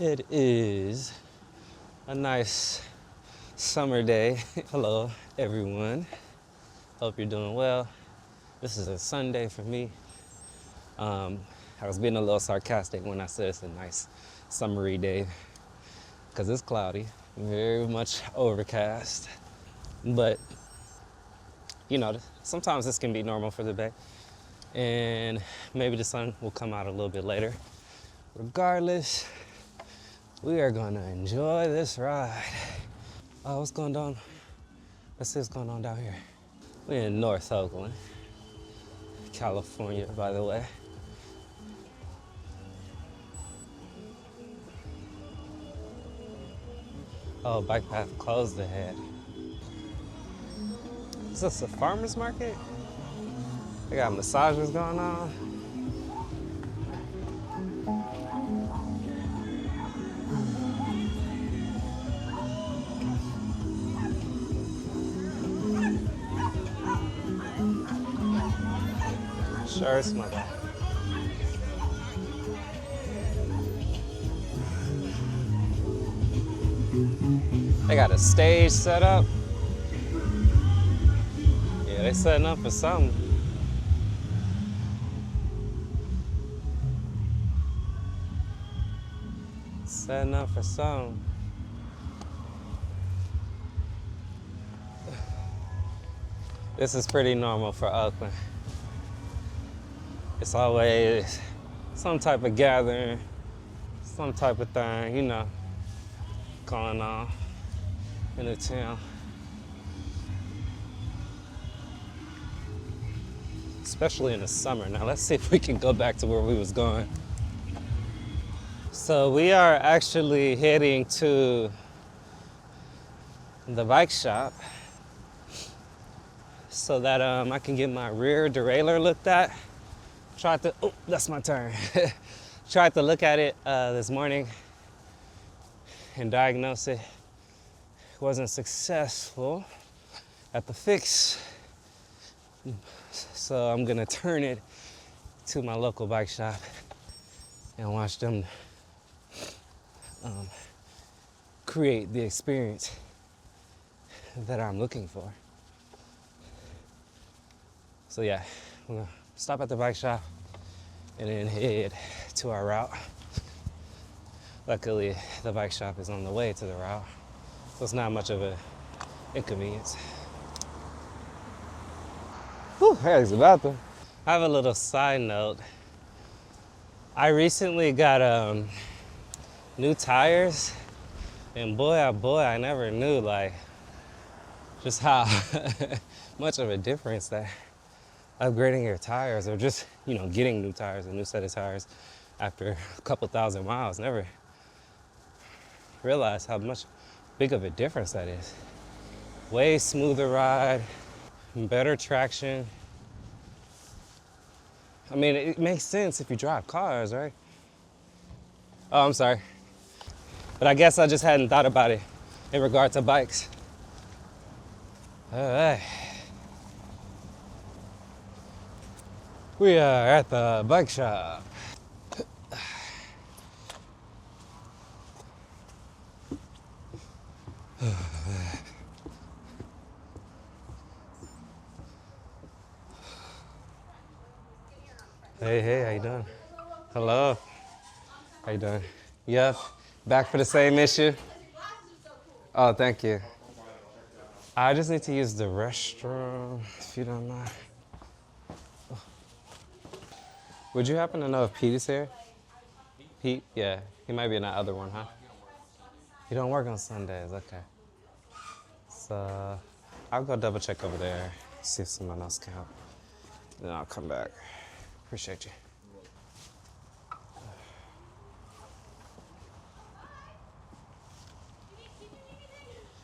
It is a nice summer day. Hello, everyone. Hope you're doing well. This is a Sunday for me. I was being a little sarcastic when I said it's a nice summery day because it's cloudy, very much overcast. But, sometimes this can be normal for the bay. And maybe the sun will come out a little bit later. Regardless, we are gonna enjoy this ride. Oh, what's going on? Let's see what's going on down here. We're in North Oakland, California, by the way. Oh, bike path closed ahead. Is this a farmer's market? They got massages going on. Sure, it's my bad. They got a stage set up. Yeah, they setting up for something. Setting up for something. This is pretty normal for Oakland. It's always some type of gathering, some type of thing, going on in the town. Especially in the summer. Now let's see if we can go back to where we was going. So we are actually heading to the bike shop so that I can get my rear derailleur looked at. Oh, that's my turn. Tried to look at it this morning and diagnose it. Wasn't successful at the fix. So I'm gonna turn it to my local bike shop and watch them create the experience that I'm looking for. So yeah, I'm gonna stop at the bike shop and then head to our route. Luckily, the bike shop is on the way to the route, so it's not much of an inconvenience. Whew, here's the bathroom. I have a little side note. I recently got new tires, and boy, oh boy, I never knew just how much of a difference that upgrading your tires or just, getting new tires, a new set of tires after a couple thousand miles. Never realized how much big of a difference that is. Way smoother ride, better traction. I mean, it makes sense if you drive cars, right? Oh, I'm sorry. But I guess I just hadn't thought about it in regard to bikes. All right. We are at the bike shop. Hey, how you doing? Hello. How you doing? Yep. Back for the same issue? Oh, thank you. I just need to use the restroom, if you don't mind. Would you happen to know if Pete is here? Pete? Yeah, he might be in that other one, huh? You don't work on Sundays, okay. So I'll go double check over there, see if someone else can help. Then I'll come back. Appreciate you.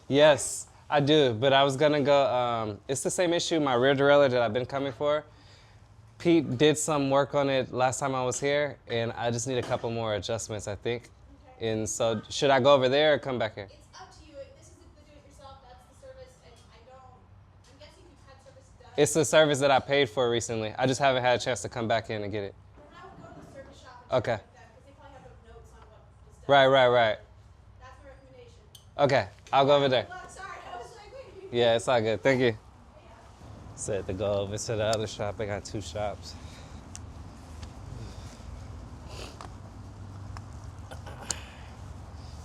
Yes, I do, but I was gonna go, it's the same issue, my rear derailleur that I've been coming for. Pete did some work on it last time I was here, and I just need a couple more adjustments, I think. Okay. And so, should I go over there or come back here? It's up to you. This is the do-it-yourself. That's the service, and I'm guessing you've had service done. It's the service that I paid for recently. I just haven't had a chance to come back in and get it. Then I would go to the service shop and Okay. check with them, because they probably have notes on what was Right. That's my recommendation. Okay, I'll go over there. Well, sorry, I was like, wait. Yeah, it's all good. Thank you. Said to go over to the other shop. I got 2 shops.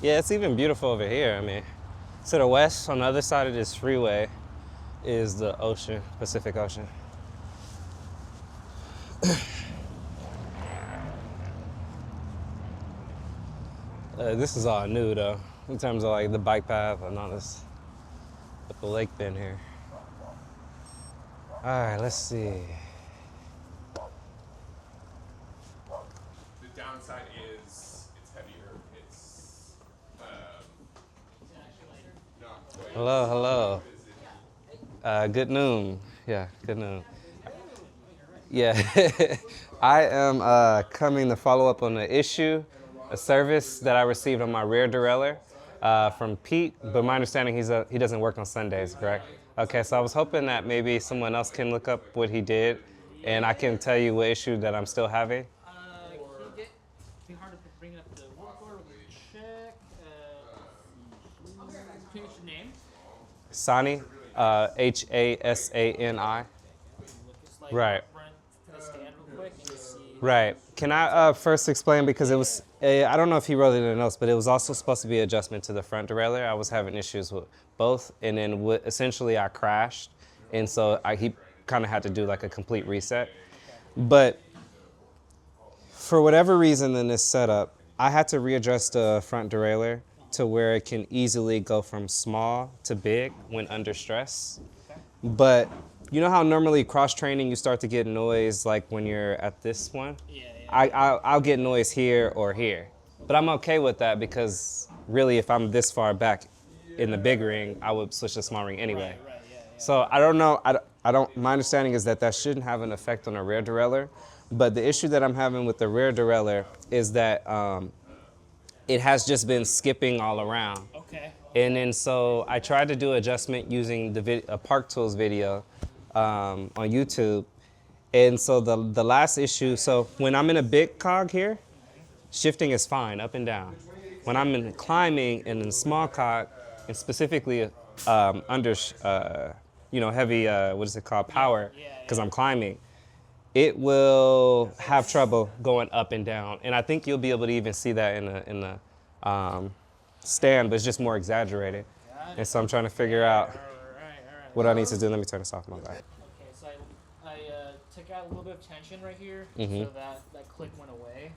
Yeah, it's even beautiful over here. I mean, to the west, on the other side of this freeway, is the ocean, Pacific Ocean. This is all new though, in terms of like the bike path and all this. But the lake been here. All right, let's see. The downside is it's heavier. It's not quite. Hello. Good noon. Yeah, good noon. Yeah, I am coming to follow up on the issue, a service that I received on my rear derailleur from Pete, but my understanding he doesn't work on Sundays, correct? Okay, so I was hoping that maybe someone else can look up what he did, and I can tell you what issue that I'm still having. Be hard to bring up the work order. Check. Can you get your name? Sani, Hasani. Right. Can I stand real quick and just see? Right. Can I first explain, because it was, I don't know if he wrote it in the notes, but it was also supposed to be adjustment to the front derailleur. I was having issues with both, and then essentially I crashed, and so he kind of had to do like a complete reset. But for whatever reason in this setup, I had to readjust the front derailleur to where it can easily go from small to big when under stress. But you know how normally cross-training you start to get noise like when you're at this one? Yeah. I'll get noise here or here. But I'm okay with that, because really if I'm this far back in the big ring, I would switch to small ring anyway. Right. Yeah. So I don't know, my understanding is that shouldn't have an effect on the rear derailleur. But the issue that I'm having with the rear derailleur is that it has just been skipping all around. Okay. And then so I tried to do adjustment using a Park Tools video on YouTube. And so the last issue, so when I'm in a big cog here, shifting is fine, up and down. When I'm in climbing and in small cog, and specifically under, heavy, what is it called, power, because I'm climbing, it will have trouble going up and down. And I think you'll be able to even see that in the stand, but it's just more exaggerated. And so I'm trying to figure out All right. what I need to do. Let me turn this off, my bad. Okay, so I took out a little bit of tension right here, Mm-hmm. so that click went away.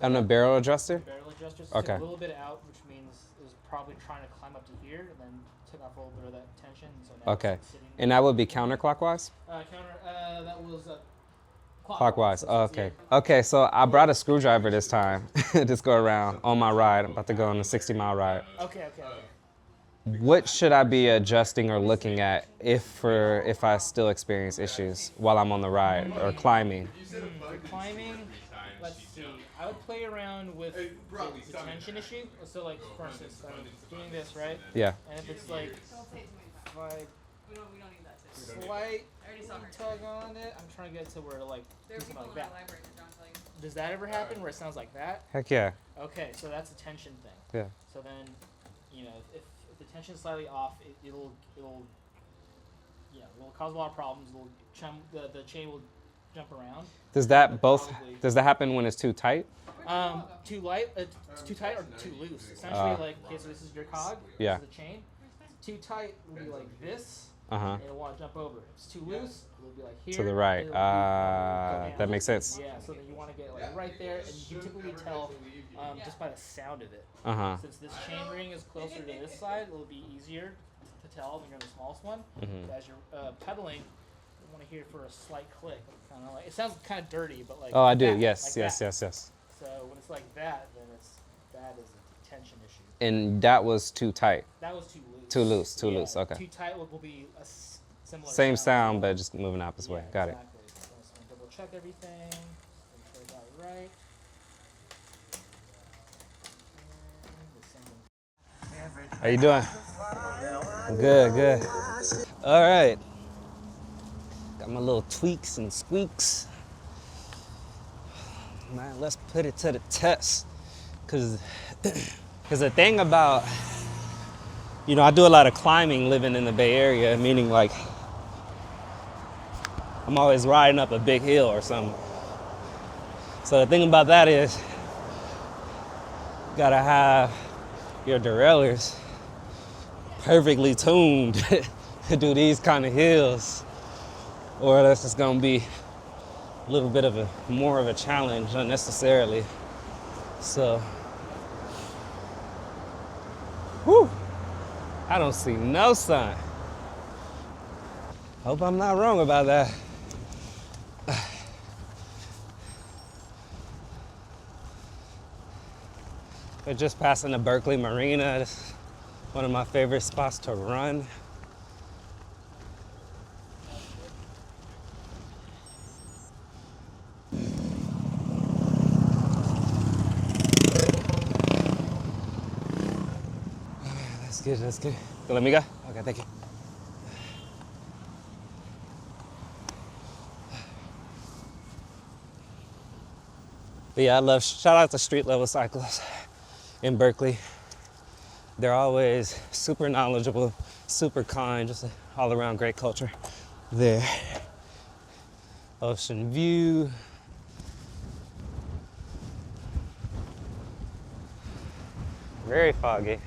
On the barrel adjuster? Barrel adjuster took Okay. a little bit out, which means it was probably trying to climb up to here, and then took off a little bit of that tension. So now Okay. it's sitting. And that would be counterclockwise? That was Clockwise. Oh, okay. Okay, so I brought a screwdriver this time. Just go around on my ride. I'm about to go on a 60-mile ride. Okay. What should I be adjusting or looking at if I still experience issues while I'm on the ride or climbing? Climbing, let's see. I would play around with the tension issue. So like, for instance, I'm doing this, right? Yeah. And if it's like, Don't say it to me. like We don't need that. slight I already saw her. tug on it, I'm trying to get it to where like, There are something people like in my that. library that don't tell you. Does that ever happen where it sounds like that? Heck yeah. Okay, so that's a tension thing. Yeah. So then, if the tension's slightly off, it'll cause a lot of problems. The chain will jump around. Does that happen when it's too tight? Too light, too tight or too loose. Essentially, okay, so this is your cog. Yeah. This is the chain. Too tight will be like this. Uh-huh. It'll want to jump over. If it's too loose, it'll be like here. To the right. It'll be, go down. That makes sense. Yeah, so then you want to get like right there, and you can typically tell just by the sound of it. Uh-huh. Since this chain ring is closer to this side, it'll be easier to tell when you're in the smallest one. Mhm. But as you're pedaling, you want to hear for a slight click, kind of like it sounds kind of dirty, but like Oh, I do. that, Yes. like that. Yes. So when it's like that, then that is a tension issue. And that was too tight. That was too loose. Too loose. Yeah, Okay. Too tight will be a similar. Same sound, sound, but just moving opposite way. Got it. exactly. So I'm just gonna double check everything. Make sure I got it right. And the same. How you doing? Good. All right. Got my little tweaks and squeaks. Man, let's put it to the test. Cause Because the thing about, I do a lot of climbing living in the Bay Area, meaning like I'm always riding up a big hill or something. So the thing about that is, you gotta have your derailleurs perfectly tuned to do these kind of hills, or else it's gonna be a little bit of more of a challenge unnecessarily. So, whew, I don't see no sun. Hope I'm not wrong about that. We're just passing the Berkeley Marina. It's one of my favorite spots to run. That's good, that's good. Let me go? Okay, thank you. But yeah, shout out to street level cyclists in Berkeley. They're always super knowledgeable, super kind, just an all around great culture there. Ocean view. Very foggy.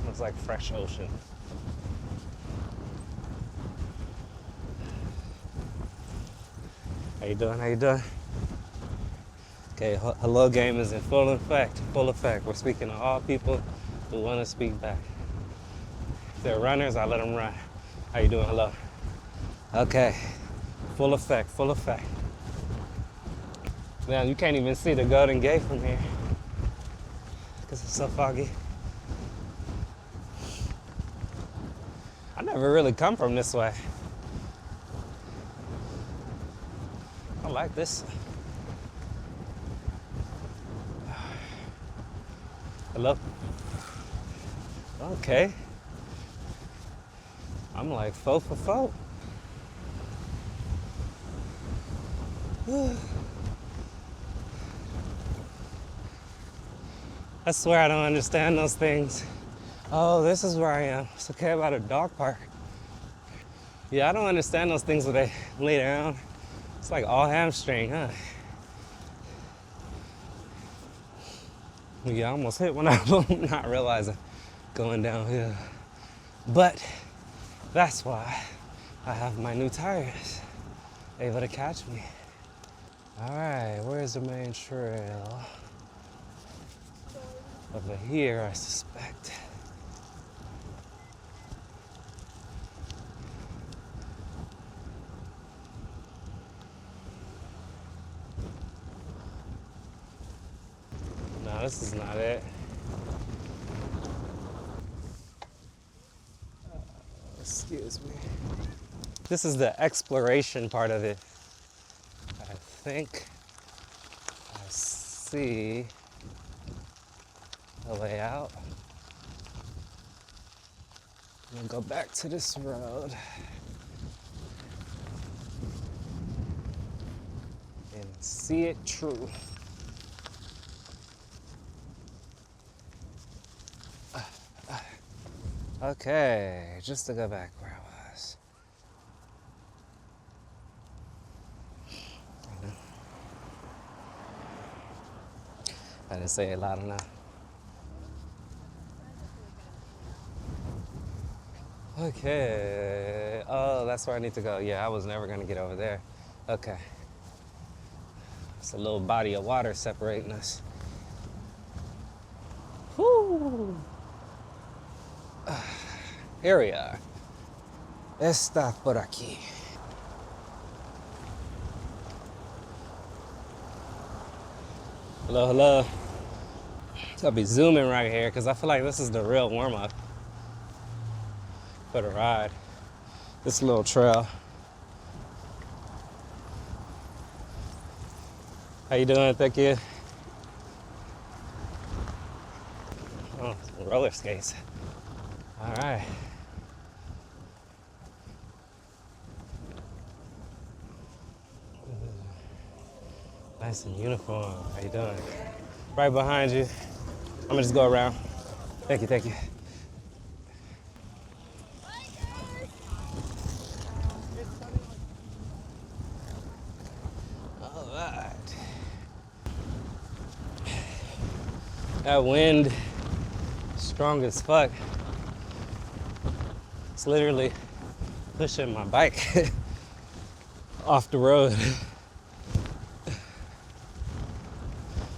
Looks like fresh ocean. How you doing? How you doing? Okay, hello game is in full effect. Full effect. We're speaking to all people who want to speak back. If they're runners, I let them run. How you doing? Hello. Okay. Full effect. Full effect. Now you can't even see the Golden Gate from here because it's so foggy. I never really come from this way. I like this. Hello? Okay. I'm like 4 for 4. I swear I don't understand those things. Oh, this is where I am. It's okay about a dog park. Yeah, I don't understand those things where they lay down. It's like all hamstring, huh? Yeah, I almost hit one of them, not realizing going downhill. But that's why I have my new tires, able to catch me. All right, where's the main trail? Over here, I suspect. No, this is not it. Excuse me. This is the exploration part of it. I think I see a way out. I'm gonna go back to this road and see it true. Okay, just to go back where I was. I didn't say it loud enough. Okay. Oh, that's where I need to go. Yeah, I was never gonna get over there. Okay. It's a little body of water separating us. Whoo! Here we are. Está por aquí. Hello, hello. I'll be zooming right here because I feel like this is the real warm-up for the ride. This little trail. How you doing? Thank you. Oh, roller skates. All right. Nice and uniform. How you doing? Right behind you. gonna just go around. Thank you, thank you. All right. That wind, strong as fuck. It's literally pushing my bike off the road.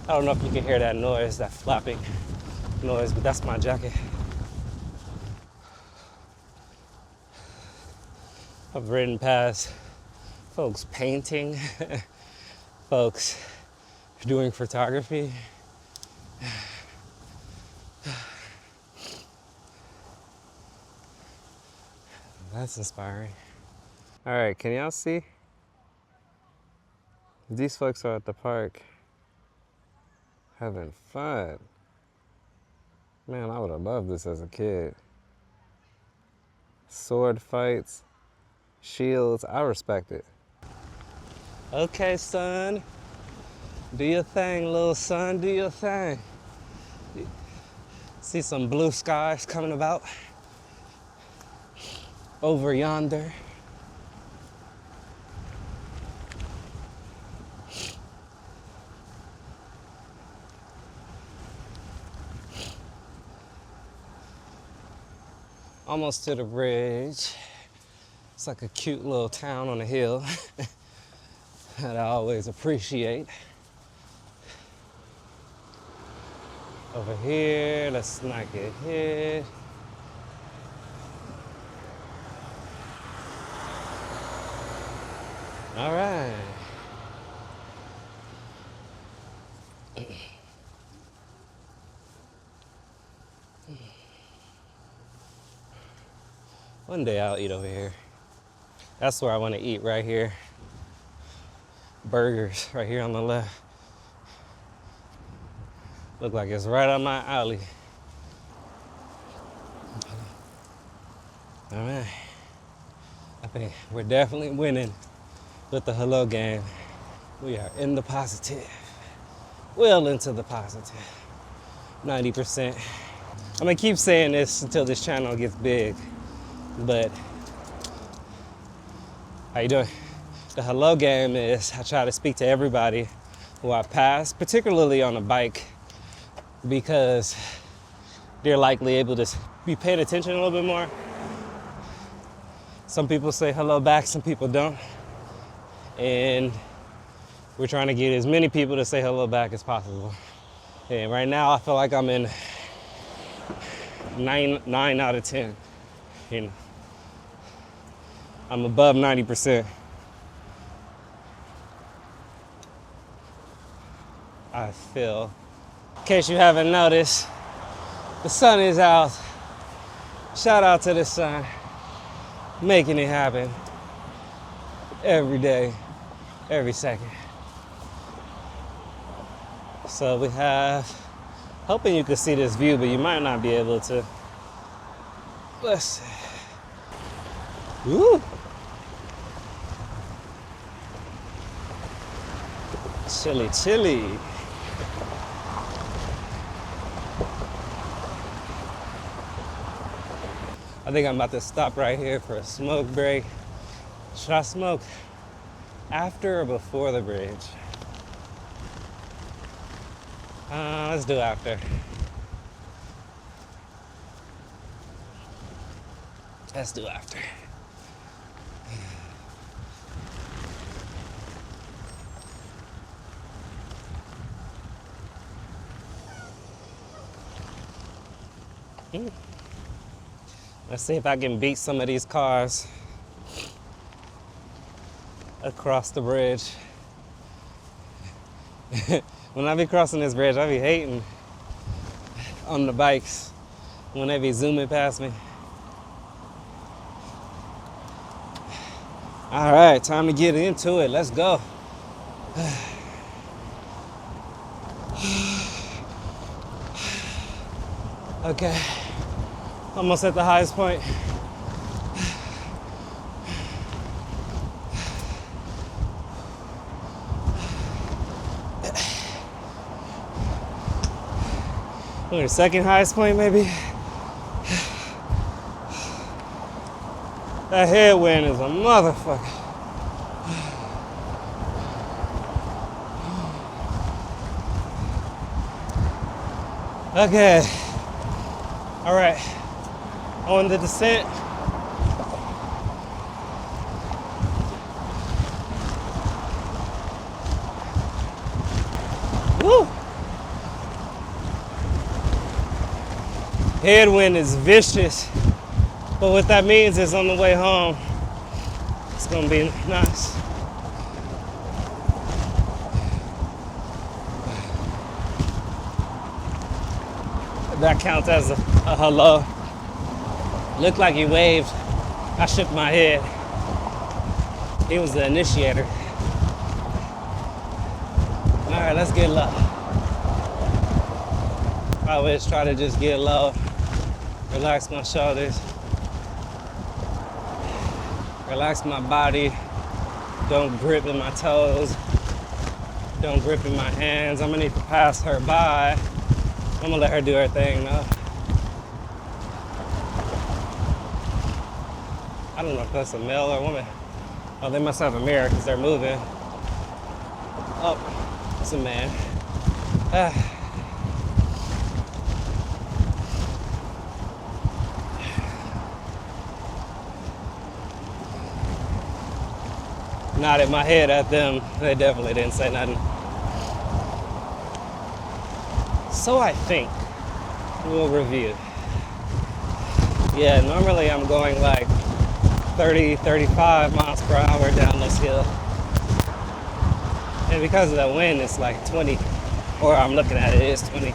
I don't know if you can hear that noise, that flapping noise, but that's my jacket. I've ridden past folks painting, folks doing photography. That's inspiring. All right, can y'all see? These folks are at the park having fun. Man, I would have loved this as a kid. Sword fights, shields, I respect it. Okay, son. Do your thing, little son, do your thing. See some blue skies coming about over yonder. Almost to the bridge. It's like a cute little town on a hill that I always appreciate. Over here, let's not get hit. All right. One day I'll eat over here. That's where I want to eat, right here. Burgers, right here on the left. Look like it's right on my alley. All right. I think we're definitely winning with the hello game. We are in the positive. Well into the positive. 90%. I'm gonna keep saying this until this channel gets big. But how you doing? The hello game is I try to speak to everybody who I pass, particularly on a bike, because they're likely able to be paying attention a little bit more. Some people say hello back, some people don't. And we're trying to get as many people to say hello back as possible. And right now I feel like I'm in 9 out of 10. You know, I'm above 90%. I feel. In case you haven't noticed, the sun is out. Shout out to the sun, making it happen every day, every second. So we have, hoping you can see this view, but you might not be able to. Let's see. Woo! Chilly, chilly. I think I'm about to stop right here for a smoke break. Should I smoke after or before the bridge? Let's do after. Let's do after. Let's see if I can beat some of these cars across the bridge. When I be crossing this bridge, I be hating on the bikes when they be zooming past me. All right, time to get into it. Let's go. Okay, almost at the highest point. The second highest point, maybe. That headwind is a motherfucker. Okay. All right. On the descent. Woo! Headwind is vicious, but what that means is on the way home, it's gonna be nice. That counts as a hello. Looked like he waved. I shook my head. He was the initiator. All right, let's get low. I always try to just get low, relax my shoulders, relax my body, don't grip in my toes, don't grip in my hands. I'm gonna need to pass her by. I'm gonna let her do her thing though. I don't know if that's a male or a woman. Oh, they must have a mirror because they're moving. Oh, it's a man. Nodded my head at them. They definitely didn't say nothing. So I think we'll review. Yeah, normally I'm going like 30, 35 miles per hour down this hill. And because of the wind, it's like 20, or I'm looking at it, it's 20.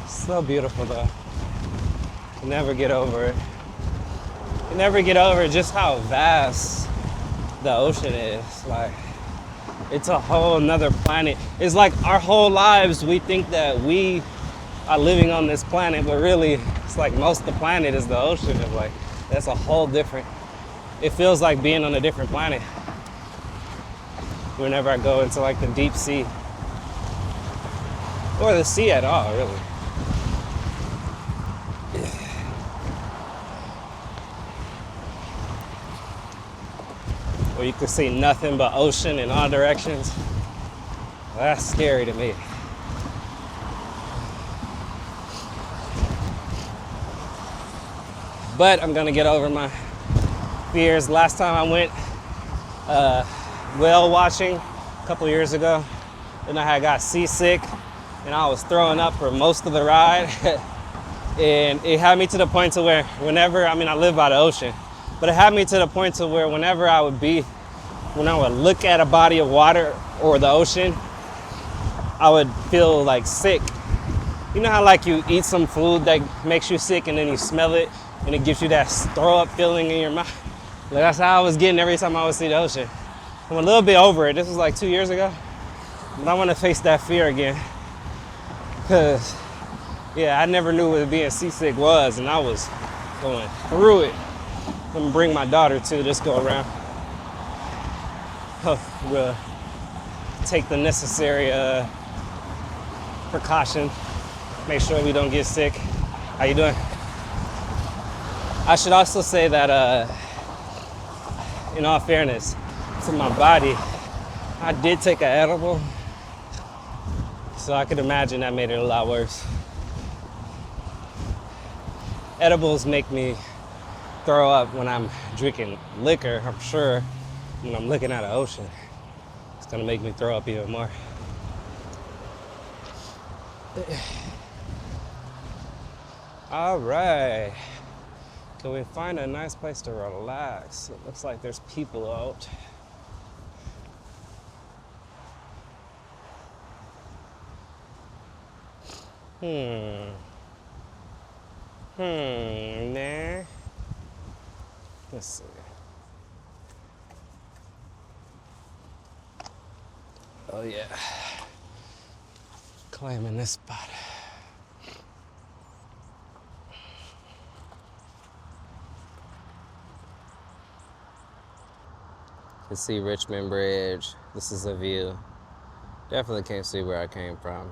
So beautiful though. You never get over it. You never get over just how vast the ocean is. Like, it's a whole nother planet. It's like our whole lives, we think that we are living on this planet, but really, it's like most of the planet is the ocean. It's like, that's a whole different, it feels like being on a different planet. Whenever I go into like the deep sea, or the sea at all, really. Where you can see nothing but ocean in all directions. Well, that's scary to me. But I'm gonna get over my fears. Last time I went whale watching a couple years ago, and I had got seasick and I was throwing up for most of the ride. And it had me to the point to where whenever, I live by the ocean, but it had me to the point to where whenever I would look at a body of water or the ocean, I would feel like sick. You know how like you eat some food that makes you sick and then you smell it and it gives you that throw up feeling in your mouth? Like, that's how I was getting every time I would see the ocean. I'm a little bit over it. This was like 2 years ago. But I want to face that fear again. Because, yeah, I never knew what being seasick was, and I was going through it. I'm gonna bring my daughter too this go around. We'll take the necessary precaution. Make sure we don't get sick. How you doing? I should also say that, in all fairness to my body, I did take an edible, so I could imagine that made it a lot worse. Edibles make me throw up when I'm drinking liquor, I'm sure. When I'm looking at an ocean, it's gonna make me throw up even more. All right, can we find a nice place to relax? It looks like there's people out. Nah. Let's see. Oh yeah. Claiming this spot. You can see Richmond Bridge. This is a view. Definitely can't see where I came from,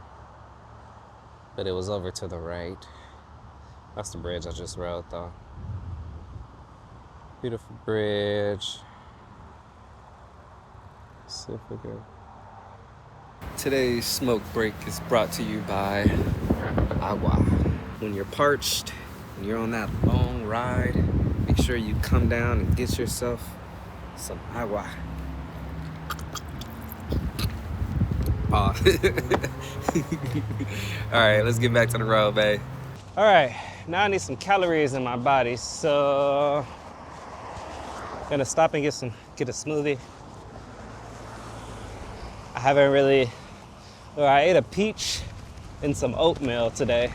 but it was over to the right. That's the bridge I just rode though. Beautiful bridge. Let's see if we can. Today's smoke break is brought to you by Agua. When you're parched and you're on that long ride, make sure you come down and get yourself some agua. All right, let's get back to the road, babe. All right, now I need some calories in my body, so I'm gonna stop and get a smoothie. I haven't really, well, I ate a peach and some oatmeal today.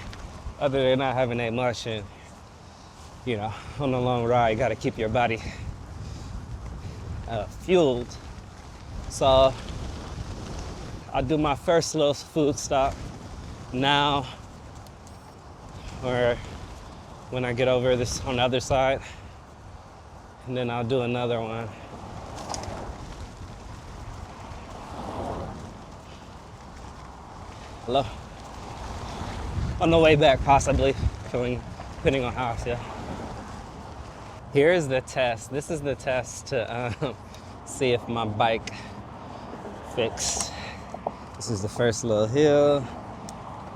Other than not having ate much, and you know, on a long ride, you gotta keep your body fueled. So I'll do my first little food stop now, or when I get over this on the other side, and then I'll do another one. Hello? On the way back, possibly, depending on how I feel. Here's the test. This is the test to see if my bike fixed. This is the first little hill.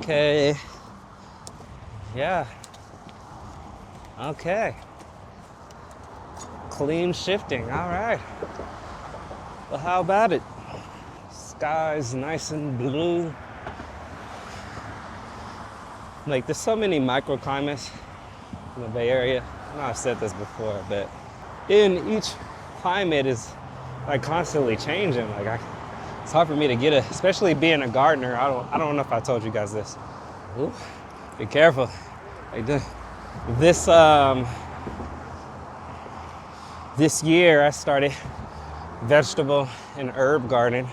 Okay. Yeah. Okay. Clean shifting. All right. Well, how about it? Sky's nice and blue. Like, there's so many microclimates in the Bay Area. I know I've said this before, but in each climate is like constantly changing. Like, it's hard for me to get especially being a gardener. I don't know if I told you guys this. Ooh, be careful. Like this year I started vegetable and herb gardening.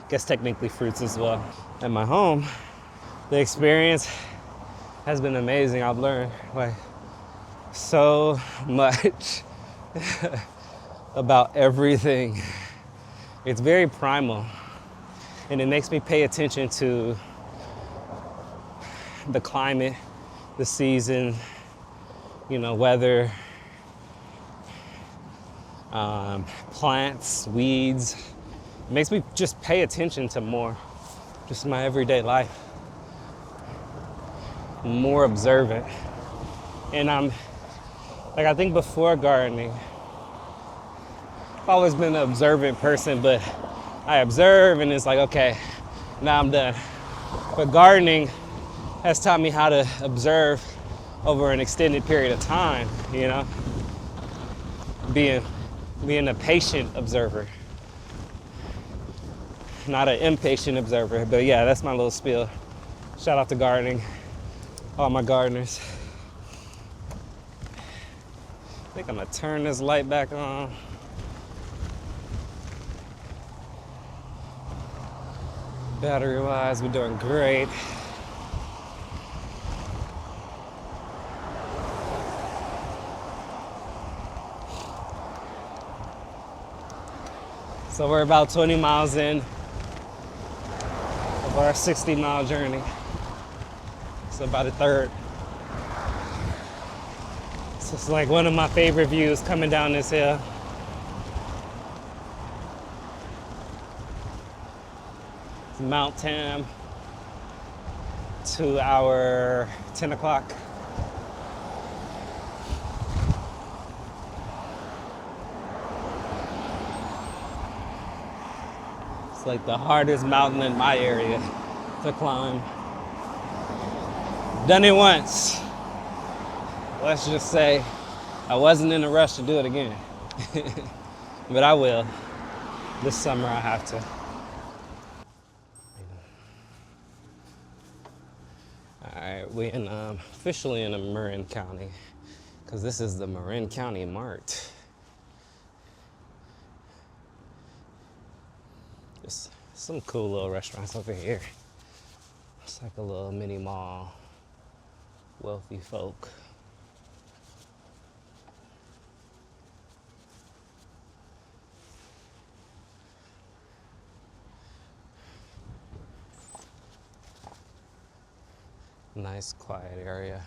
Guess technically fruits as well. At my home, the experience has been amazing. I've learned like so much about everything. It's very primal, and it makes me pay attention to the climate, the season, you know, weather, plants, weeds. It makes me just pay attention to more, just my everyday life. More observant. And I think before gardening, I've always been an observant person, but I observe and it's like, okay, now I'm done. But gardening has taught me how to observe over an extended period of time, you know? Being a patient observer. Not an impatient observer, but yeah, that's my little spiel. Shout out to gardening, all my gardeners. I think I'm gonna turn this light back on. Battery-wise, we're doing great. So we're about 20 miles in of our 60-mile journey. So about a third. So it's like one of my favorite views coming down this hill. It's Mount Tam to our 10 o'clock. It's like the hardest mountain in my area to climb. Done it once. Let's just say I wasn't in a rush to do it again. But I will. This summer I have to. All right, we're officially in Marin County, because this is the Marin County Mart. Just some cool little restaurants over here. It's like a little mini mall. Wealthy folk. Nice, quiet area.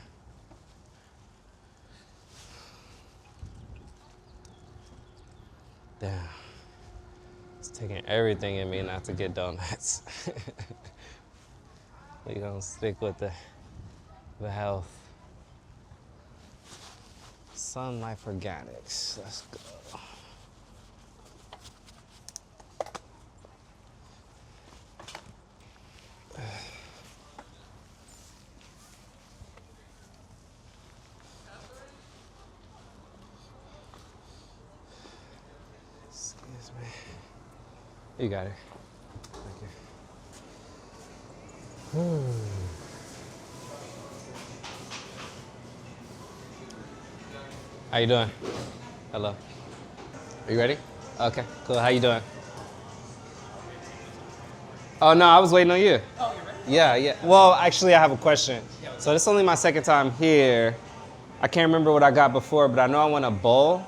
Damn. It's taking everything in me not to get donuts. We gonna stick with the health. Sun Life Organics. Let's go. Excuse me. You got it. Thank you. How you doing? Hello. Are you ready? Okay, cool. How you doing? Oh no, I was waiting on you. Oh, you're ready? Yeah, yeah. Well, actually, I have a question. So this is only my second time here. I can't remember what I got before, but I know I won a bowl.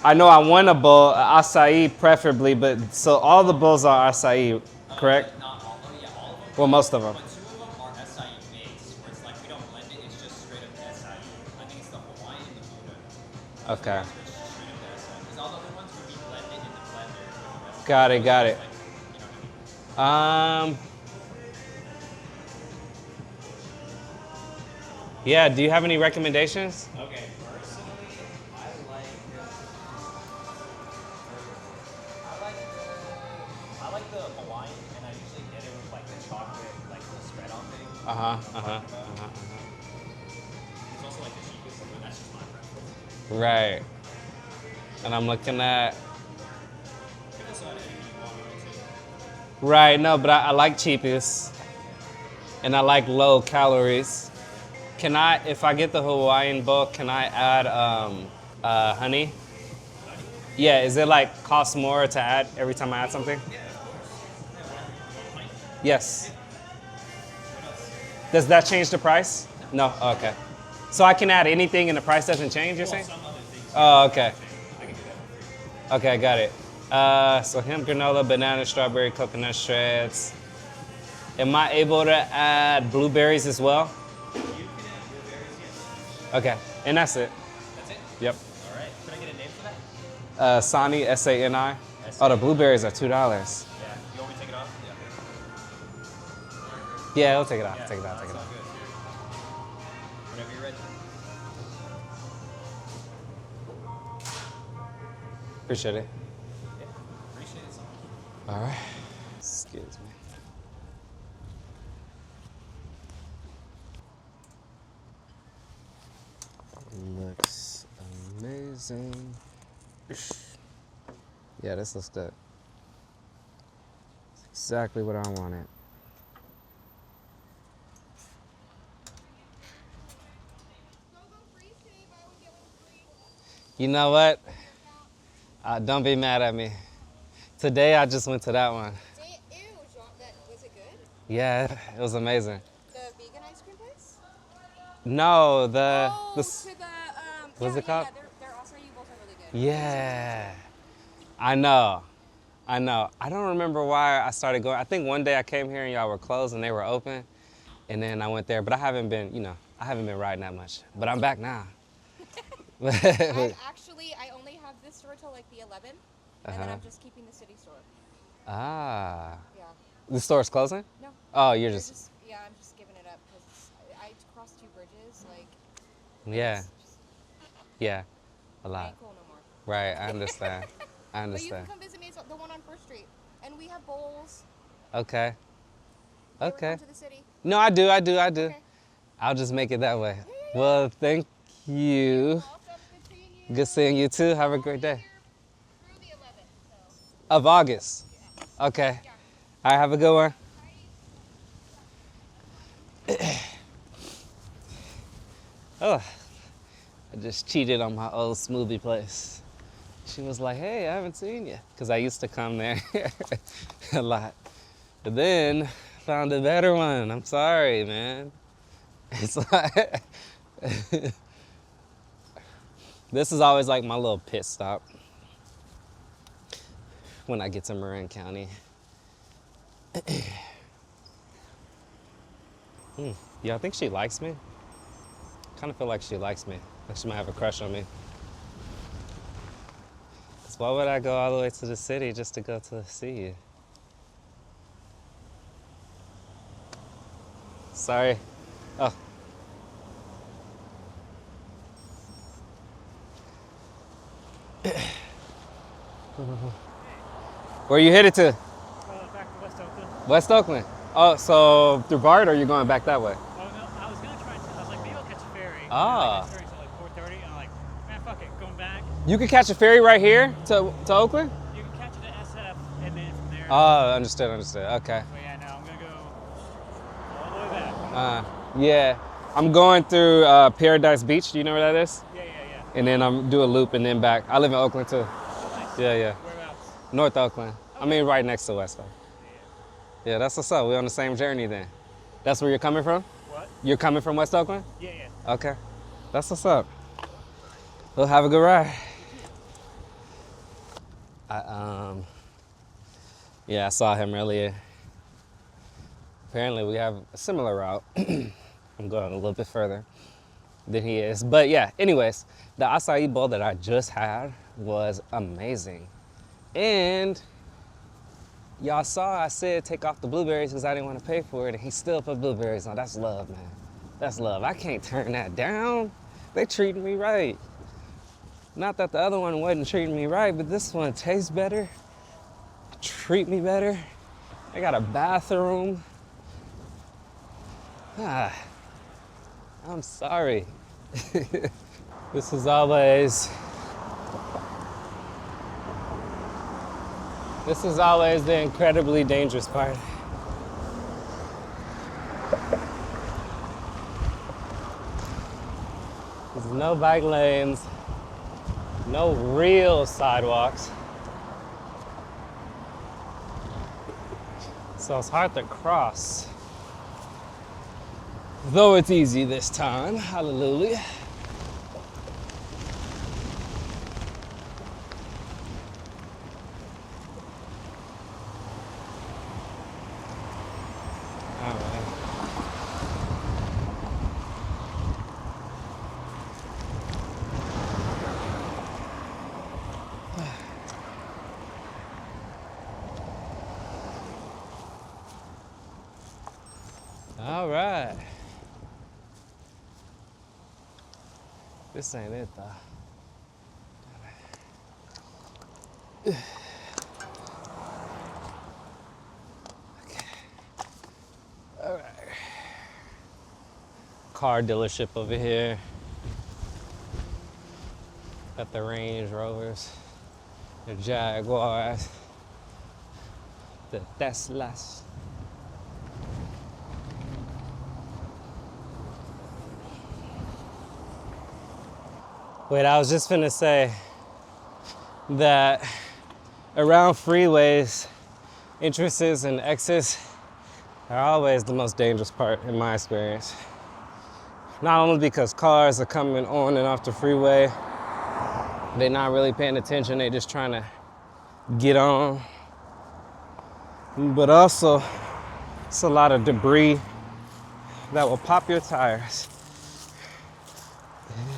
I know I won a bowl, acai preferably, but so all the bowls are acai, correct? Not all, yeah, all of them. Well, most of them. But two of them are acai based, where it's like we don't blend it, it's just straight up acai. I think it's the Hawaiian and the Buddha. Okay. It's just straight up acai. Because all the other ones would be blended in the blender with the rest. Got it, got it. Like, you know what I mean? Yeah, do you have any recommendations? Okay, personally, I like the Hawaiian, and I usually get it with like the chocolate, like the spread on thing. It's also like the cheapest, but that's just my preference. Right. And I'm looking at. You can decide anything you want to. Right, no, but I like cheapest. And I like low calories. Can I, if I get the Hawaiian bowl, can I add honey? Yeah, is it like cost more to add every time I add something? Yeah, of course. Yes. Does that change the price? No? Oh, okay. So I can add anything and the price doesn't change, you're saying? Some other things. Oh, okay. I can do that for free. Okay, got it. So hemp granola, banana, strawberry, coconut shreds. Am I able to add blueberries as well? You can add blueberries, yes. Okay, and that's it. That's it? Yep. All right. Can I get a name for that? Sani, S-A-N-I. Oh, the blueberries are $2. Yeah. You want me to take it off? Yeah. Yeah, I'll take it off. Yeah, Take it off. Take it that's off. all good. Whenever you're ready. Appreciate it. Yeah. Appreciate it so much. All right. Excuse me. Looks amazing. Yeah, this looks good. It's exactly what I wanted. You know what? Don't be mad at me. Today I just went to that one. Ew, was it good? Yeah, it was amazing. The vegan ice cream place? No, To the, what's it called? Yeah, they're acai bowls are really good. Yeah, I know. I don't remember why I started going. I think one day I came here and y'all were closed and they were open. And then I went there, but I haven't been riding that much. But I'm back now. I only have this store till like the 11th, and then I'm just keeping the city store. Ah. Yeah. The store's closing? No. Oh, you're They're just. Yeah, I'm just giving it up because I crossed 2 bridges, like. Yeah. It's just, Yeah. A it lot. ain't cool no more. Right, I understand. I But you understand. can come visit me. It's the one on First Street, and we have bowls. Okay. You ever Okay. come to the city? No, I do. Okay. I'll just make it that way. Yeah. Well, thank you. Awesome. Good seeing you. Good seeing you too. Have a great day. Here through the 11th, so. Of August. Okay. Yeah. All right, have a good one. Oh, I just cheated on my old smoothie place. She was like, hey, I haven't seen you. Because I used to come there a lot. But then found a better one. I'm sorry, man. It's like, this is always like my little pit stop when I get to Marin County. Yeah, I think she likes me. Kind of feel like she likes me. Like she might have a crush on me. 'Cause why would I go all the way to the city just to go to see you? Sorry. Oh. Where you headed to? Back to West Oakland. West Oakland. Oh, so through BART, or are you going back that way? Oh no, I was gonna try to. I was like, maybe I'll catch a ferry. Ah. And then I get a ferry until like 4:30, and I'm like, man, fuck it, going back. You can catch a ferry right here to Oakland? You can catch it at SF, and then from there. Oh, understood. Okay. But yeah, no, I'm gonna go all the way back. Yeah. I'm going through Paradise Beach. Do you know where that is? Yeah. And then I'm do a loop and then back. I live in Oakland too. Nice. Yeah. Whereabouts? North Oakland. I mean, right next to West Oakland. Yeah, that's what's up. We're on the same journey then. That's where you're coming from? What? You're coming from West Oakland? Yeah. Okay. That's what's up. We'll have a good ride. Yeah, I saw him earlier. Apparently we have a similar route. I'm going a little bit further than he is. But yeah, anyways, the acai bowl that I just had was amazing. And y'all saw I said take off the blueberries because I didn't want to pay for it, and he still put blueberries on. That's love, man. That's love. I can't turn that down. They treating me right. Not that the other one wasn't treating me right, but this one tastes better, treat me better. They got a bathroom. I'm sorry. This is always the incredibly dangerous part. There's no bike lanes, no real sidewalks. So it's hard to cross. Though it's easy this time, hallelujah. All right. This ain't it though. Okay. All right. Car dealership over here. Got the Range Rovers, the Jaguars, the Teslas. Wait, I was just finna say that around freeways, entrances and exits are always the most dangerous part in my experience. Not only because cars are coming on and off the freeway, they're not really paying attention, they're just trying to get on. But also, it's a lot of debris that will pop your tires.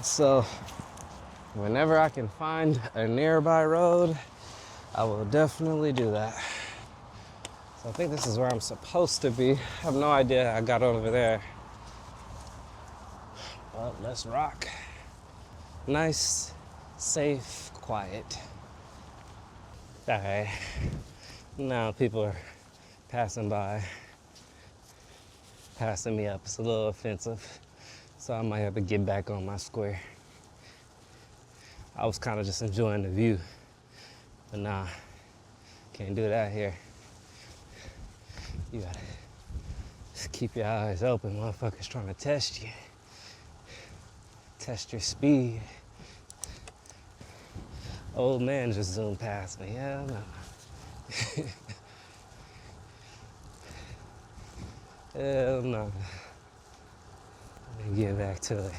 So, whenever I can find a nearby road, I will definitely do that. So I think this is where I'm supposed to be. I have no idea how I got over there. But let's rock. Nice, safe, quiet. All right. Now people are passing by, passing me up. It's a little offensive. So I might have to get back on my square. I was kind of just enjoying the view, but nah, can't do that here. You gotta just keep your eyes open. Motherfuckers trying to test you, test your speed. Old man just zoomed past me. Hell no. Hell no. Let me get back to it.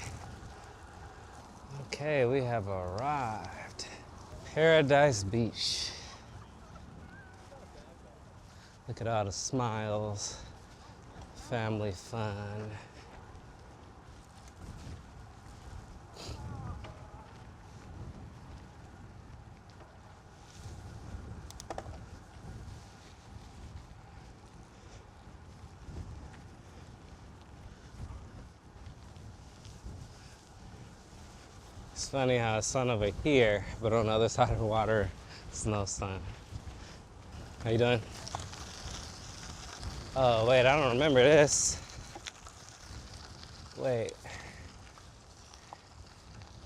Okay, we have arrived. Paradise Beach. Look at all the smiles, family fun. It's funny how it's sun over here, but on the other side of the water, it's no sun. How you doing? Oh, wait, I don't remember this. Wait.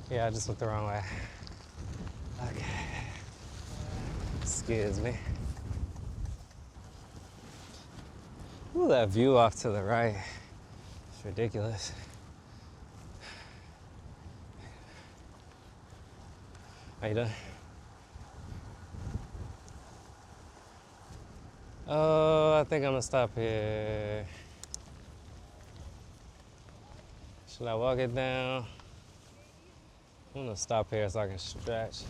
Yeah, I just went the wrong way. Okay. Excuse me. Ooh, that view off to the right. It's ridiculous. How you doing? Oh, I think I'm gonna stop here. Should I walk it down? I'm gonna stop here so I can stretch.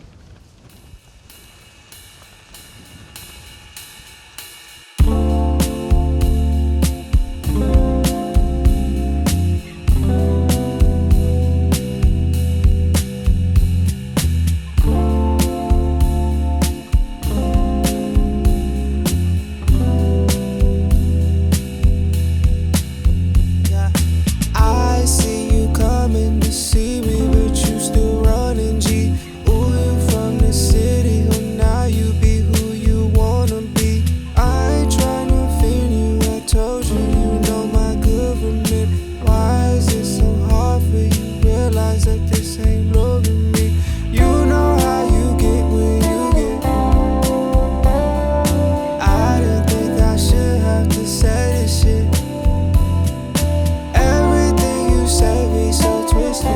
I see you coming to see me, but you still running, G. Ooh, you from the city, well now you be who you wanna be. I ain't tryna offend you, I told you, you know my government. Why is it so hard for you? Realize that this ain't loving me. You know how you get when you get. I didn't think I should have to say this shit. Everything you say be so twisted,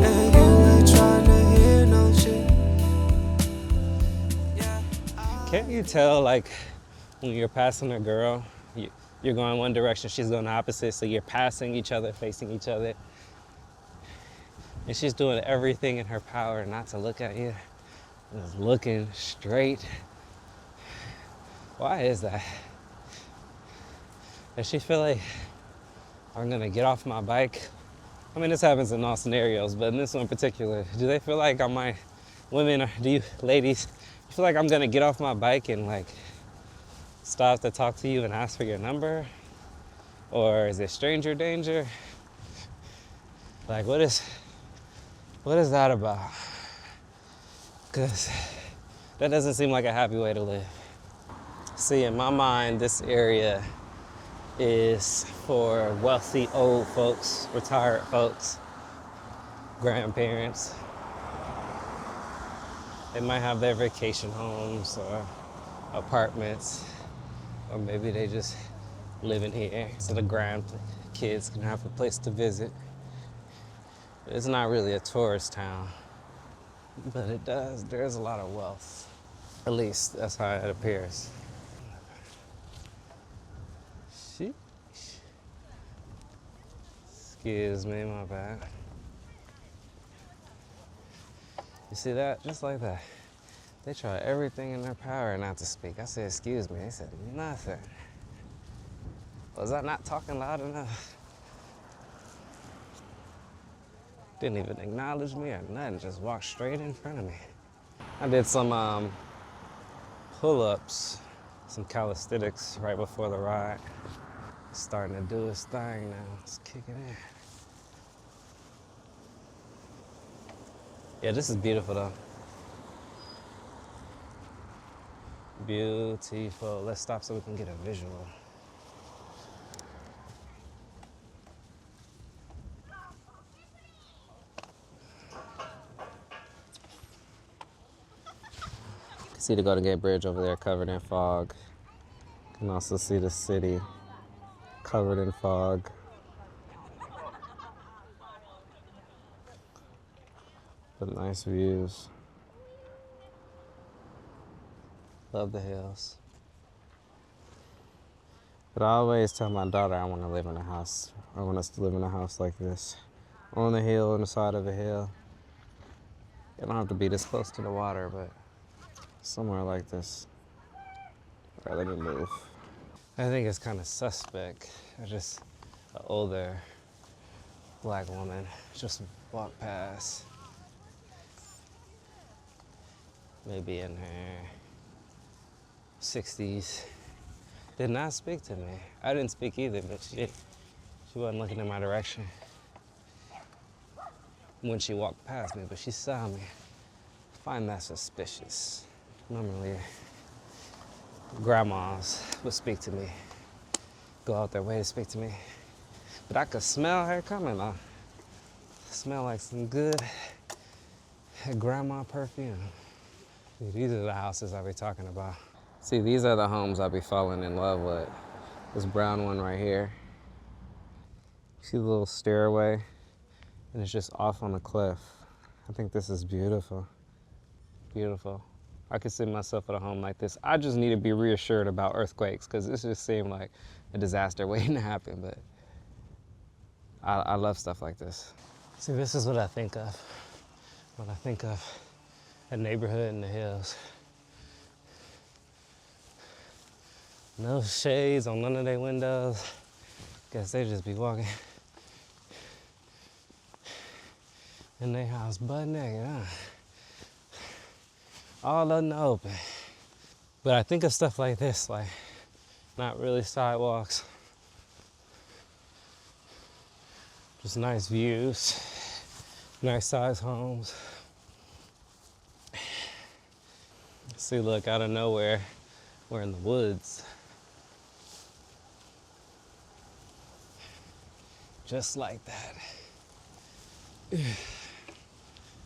and you ain't tryna hear no shit. Yeah, Can't you tell, like, when you're passing a girl, you're going one direction, she's going the opposite, so you're passing each other, facing each other, and she's doing everything in her power not to look at you, just looking straight. Why is that? Does she feel like I'm gonna get off my bike? I mean, this happens in all scenarios, but in this one in particular, do they feel like women, or do you ladies, you feel like I'm gonna get off my bike and like stop to talk to you and ask for your number? Or is it stranger danger? Like, what is that about? Because that doesn't seem like a happy way to live. See, in my mind, this area is for wealthy old folks, retired folks, grandparents. They might have their vacation homes or apartments, or maybe they just living here so the grandkids can have a place to visit. It's not really a tourist town, but there's a lot of wealth. At least that's how it appears. Sheesh. Excuse me, my bad. You see that? Just like that. They try everything in their power not to speak. I said, excuse me. They said nothing. Was I not talking loud enough? Didn't even acknowledge me or nothing. Just walked straight in front of me. I did some pull-ups, some calisthenics right before the ride. It's starting to do its thing now. It's kicking in. Yeah, this is beautiful though. Beautiful. Let's stop so we can get a visual. You can see the Golden Gate Bridge over there covered in fog. You can also see the city covered in fog. But nice views. Love the hills. But I always tell my daughter I want to live in a house. I want us to live in a house like this. On the hill, on the side of a hill. You don't have to be this close to the water, but somewhere like this. All right, let me move. I think it's kind of suspect. I just, an older black woman just walked past. Maybe in her 60s. Did not speak to me. I didn't speak either, but she wasn't looking in my direction when she walked past me, but she saw me. I find that suspicious. Normally, grandmas would speak to me, go out their way to speak to me. But I could smell her coming on. Smell like some good grandma perfume. See, these are the houses I be talking about. See, these are the homes I be falling in love with. This brown one right here. See the little stairway? And it's just off on a cliff. I think this is beautiful. Beautiful. I could see myself at a home like this. I just need to be reassured about earthquakes because this just seemed like a disaster waiting to happen, but I love stuff like this. See, this is what I think of when I think of a neighborhood in the hills. No shades on none of their windows. Guess they just be walking in their house butt naked, huh? All in the open. But I think of stuff like this, like not really sidewalks. Just nice views, nice size homes. See, look, out of nowhere, we're in the woods. Just like that.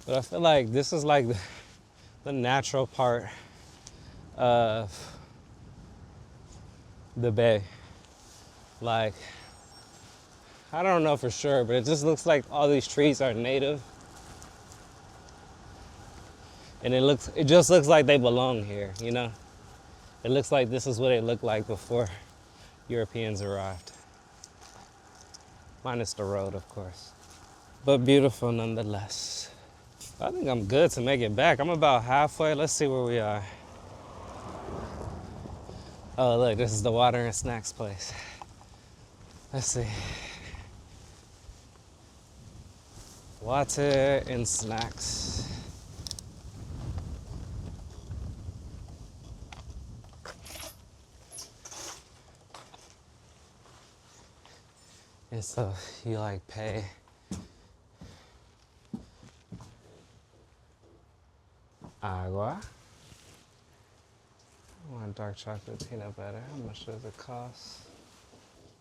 But I feel like this is like the natural part of the bay. Like, I don't know for sure, but it just looks like all these trees are native. And it just looks like they belong here, you know? It looks like this is what it looked like before Europeans arrived. Minus the road, of course. But beautiful nonetheless. I think I'm good to make it back. I'm about halfway. Let's see where we are. Oh, look, this is the water and snacks place. Let's see. Water and snacks. And so you like pay. Agua. I want dark chocolate peanut butter. How much does it cost?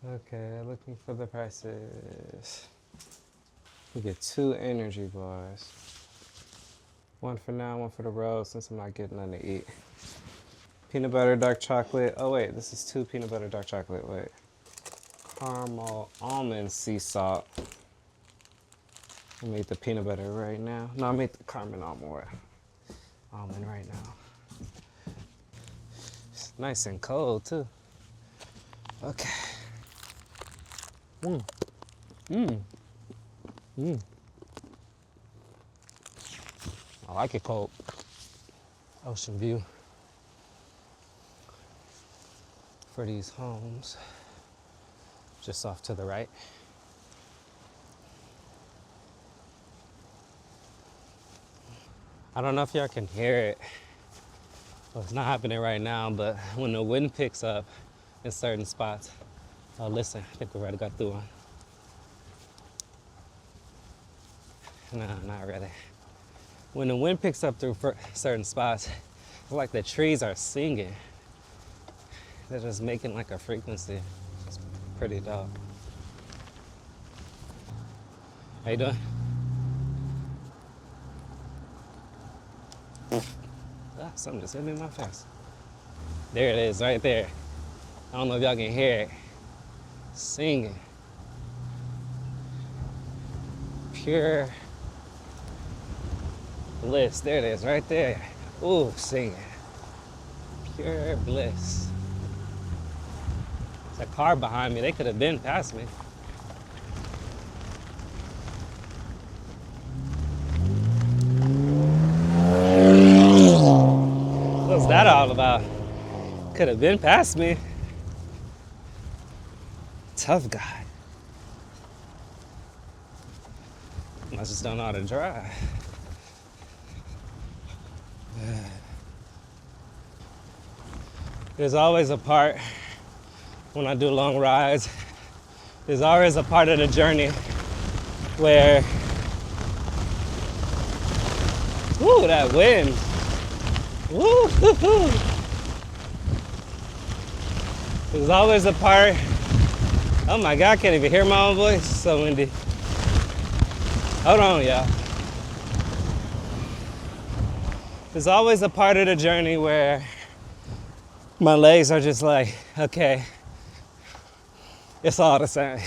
Okay, looking for the prices. We get 2 energy bars. 1 for now, 1 for the road since I'm not getting nothing to eat. Peanut butter, dark chocolate. Oh wait, this is 2 peanut butter, dark chocolate, wait. Caramel, almond, sea salt. I'll make the peanut butter right now. No, I'll make the caramel almond right now. It's nice and cold too. Okay. I like it cold. Ocean view for these homes. Just off to the right. I don't know if y'all can hear it. Well, it's not happening right now, but when the wind picks up in certain spots, oh, listen, I think we already got through one. No, not really. When the wind picks up through certain spots, it's like the trees are singing. They're just making like a frequency. It's pretty dope. How you doing? Ah, something just hit me in my face. There it is, right there. I don't know if y'all can hear it. Singing. Pure bliss. There it is, right there. Ooh, singing. Pure bliss. There's a car behind me. They could have been past me. What's that all about? Could have been past me. tough guy. I just don't know how to drive. There's always a part when I do long rides, there's always a part of the journey where, woo, that wind. Woo, hoo-hoo. There's always a part, oh my God, I can't even hear my own voice, it's so windy. Hold on, y'all. There's always a part of the journey where my legs are just like, okay, it's all the same.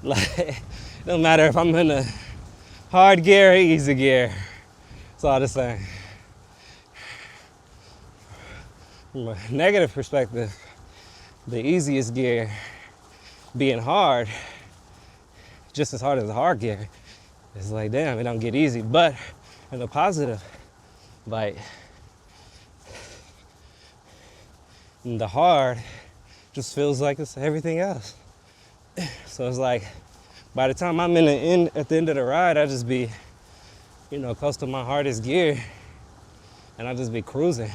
Like, no matter if I'm in a hard gear or easy gear, it's all the same. From a negative perspective, the easiest gear being hard, just as hard as a hard gear, it's like, damn, it don't get easy. But in the positive, like, the hard just feels like it's everything else. So it's like, by the time I'm at the end of the ride, I just be, close to my hardest gear, and I just be cruising.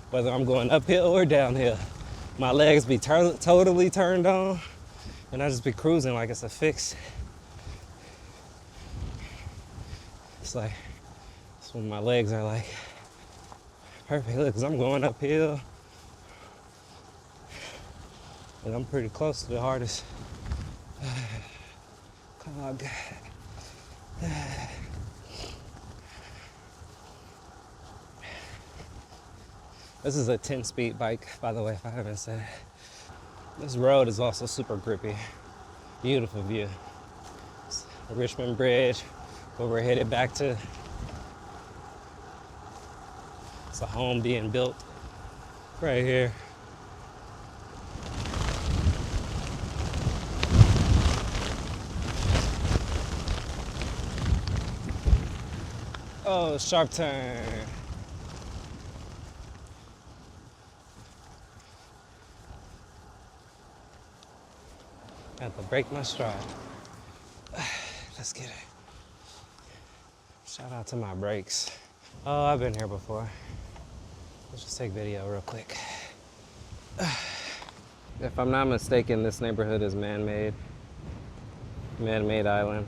Whether I'm going uphill or downhill, my legs be totally turned on, and I just be cruising like it's a fix. It's like, that's when my legs are like, perfect, look, 'cause I'm going uphill, and I'm pretty close to the hardest cog. This is a 10-speed bike, by the way, if I haven't said. This road is also super grippy. Beautiful view. It's the Richmond Bridge, where we're headed back to. It's a home being built right here. Oh, sharp turn. I have to break my stride. Let's get it. Shout out to my brakes. Oh, I've been here before. Let's just take video real quick. If I'm not mistaken, this neighborhood is man-made. Man-made island.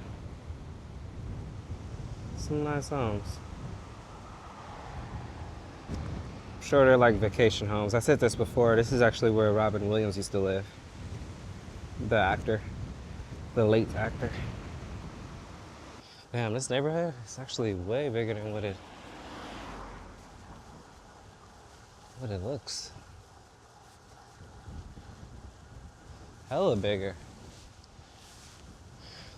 Some nice homes. I'm sure they're like vacation homes. I said this before. This is actually where Robin Williams used to live. The actor. The late actor. Damn, this neighborhood is actually way bigger than what it looks. Hella bigger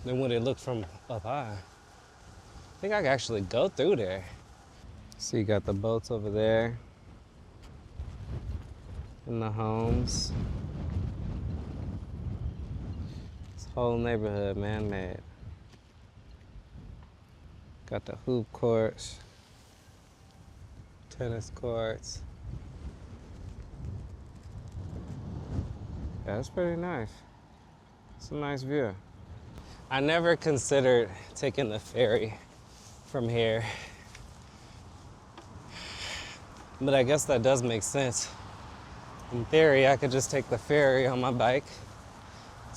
than what it looked from up high. I think I can actually go through there. So you got the boats over there and the homes. This whole neighborhood man-made. Got the hoop courts, tennis courts. Yeah, that's pretty nice. It's a nice view. I never considered taking the ferry from here, but I guess that does make sense. In theory, I could just take the ferry on my bike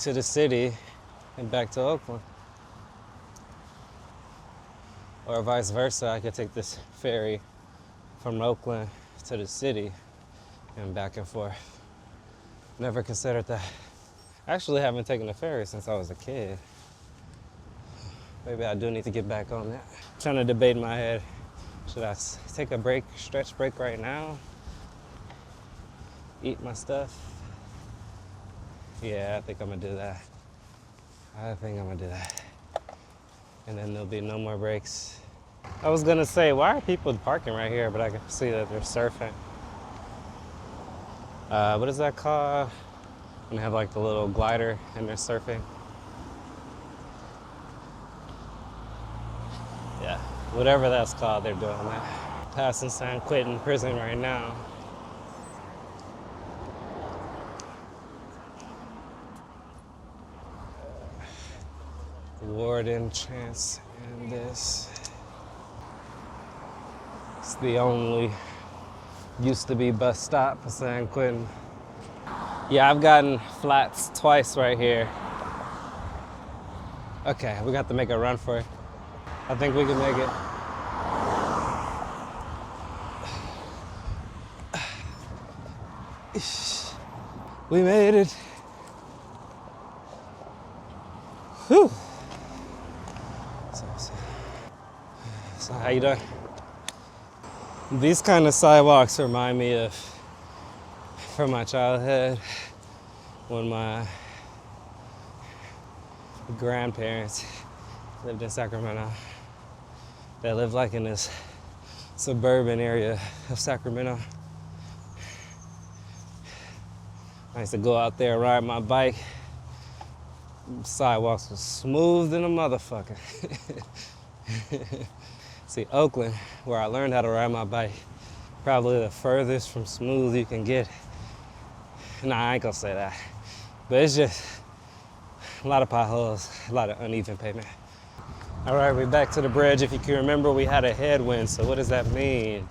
to the city and back to Oakland. Or vice versa, I could take this ferry from Oakland to the city and back and forth. Never considered that. I actually haven't taken a ferry since I was a kid. Maybe I do need to get back on that. I'm trying to debate in my head, should I take a break, stretch break right now? Eat my stuff? Yeah, I think I'm gonna do that. And then there'll be no more breaks. I was gonna say, why are people parking right here? But I can see that they're surfing. What is that called? And they have like the little glider and they're surfing. Yeah, whatever that's called, they're doing that. Passing San Quentin prison right now. Warden Chance and this. It's the only used to be bus stop for San Quentin. Yeah, I've gotten flats twice right here. Okay, we got to make a run for it. I think we can make it. We made it. Whew. So how you doing? These kind of sidewalks remind me of from my childhood when my grandparents lived in Sacramento. They lived like in this suburban area of Sacramento. I used to go out there, ride my bike. Sidewalks was smooth than a motherfucker. See, Oakland, where I learned how to ride my bike, probably the furthest from smooth you can get. Nah, I ain't gonna say that. But it's just a lot of potholes, a lot of uneven pavement. All right, we're back to the bridge. If you can remember, we had a headwind, so what does that mean?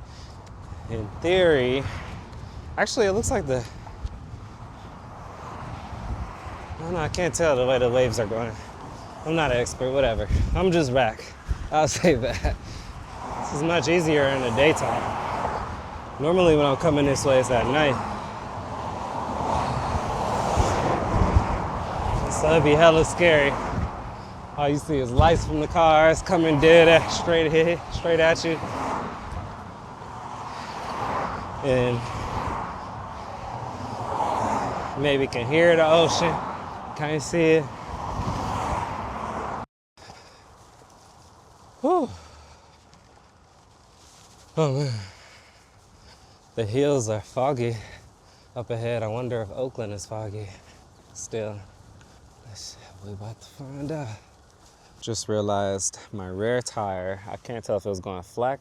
In theory, actually it looks like I don't know, I can't tell the way the waves are going. I'm not an expert, whatever. I'm just back. I'll say that. This is much easier in the daytime. Normally when I'm coming this way, it's at night. So it'd be hella scary. All you see is lights from the cars coming straight at you. And maybe can hear the ocean. Can't see it. Whew. Oh man. The hills are foggy up ahead. I wonder if Oakland is foggy still. We're about to find out. Just realized my rear tire, I can't tell if it was going flat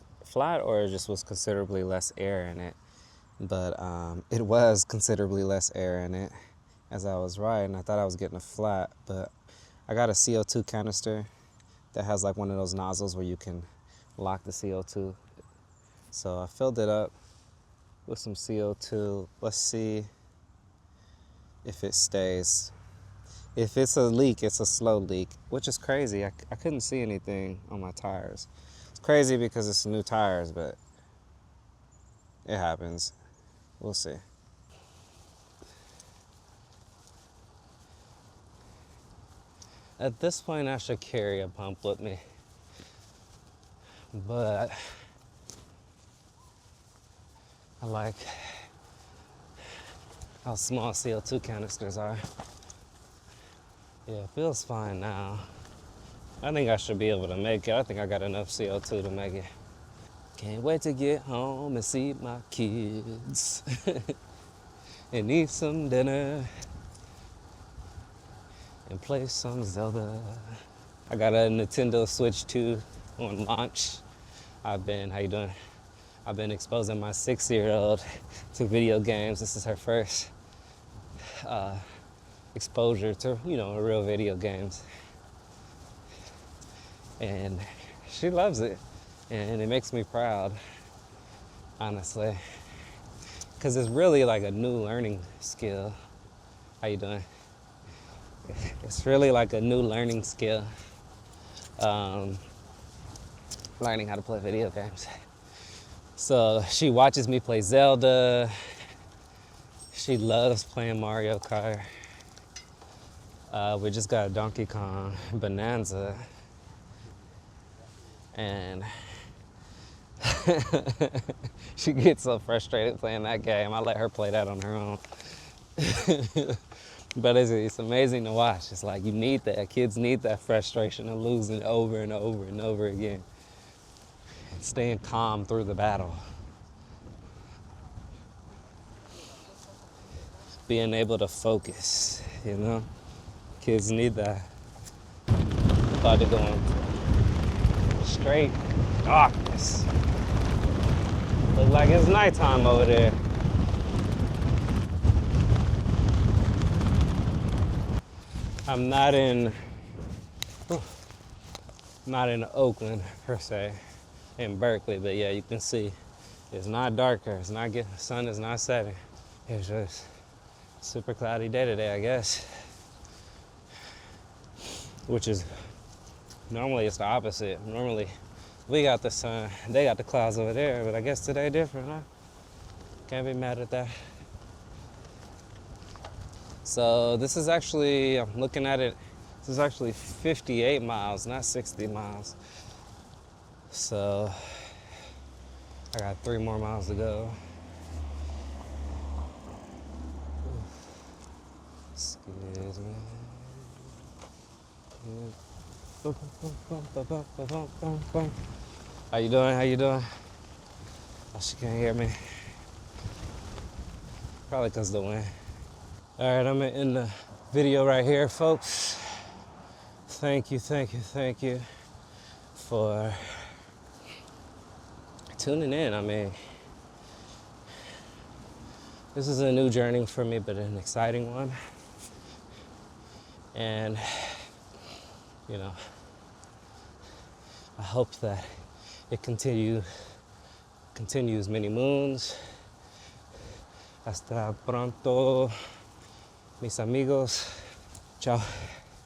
or it just was considerably less air in it. But it was considerably less air in it. As I was riding, I thought I was getting a flat, but I got a CO2 canister that has like one of those nozzles where you can lock the CO2. So I filled it up with some CO2. Let's see if it stays. If it's a leak, it's a slow leak, which is crazy. I couldn't see anything on my tires. It's crazy because it's new tires, but it happens. We'll see. At this point, I should carry a pump with me, but I like how small CO2 canisters are. Yeah, it feels fine now. I think I should be able to make it. I think I got enough CO2 to make it. Can't wait to get home and see my kids and eat some dinner and play some Zelda. I got a Nintendo Switch 2 on launch. How you doing? I've been exposing my 6-year-old to video games. This is her first exposure to, real video games. And she loves it. And it makes me proud, honestly. Because it's really like a new learning skill. How you doing? It's really like a new learning skill. Learning how to play video games. So she watches me play Zelda. She loves playing Mario Kart. We just got a Donkey Kong Bonanza. And she gets so frustrated playing that game. I let her play that on her own. But it's amazing to watch. It's like you need that. Kids need that frustration of losing over and over and over again. And staying calm through the battle. Being able to focus, Kids need that. About to go in straight darkness. Look like it's nighttime over there. I'm not in Not in Oakland per se, in Berkeley, but yeah, you can see it's not darker. It's not getting, the sun is not setting. It's just super cloudy day today, I guess. Which is, normally it's the opposite. Normally we got the sun, they got the clouds over there, but I guess today different, huh? Can't be mad at that. So this is actually, I'm looking at it, this is actually 58 miles, not 60 miles. So I got 3 more miles to go. Excuse me. How you doing? How you doing? Oh, she can't hear me. Probably because of the wind. All right, I'm gonna end the video right here, folks. Thank you for tuning in. I mean, this is a new journey for me, but an exciting one. And, you know, I hope that it continues many moons. Hasta pronto, mis amigos. Ciao.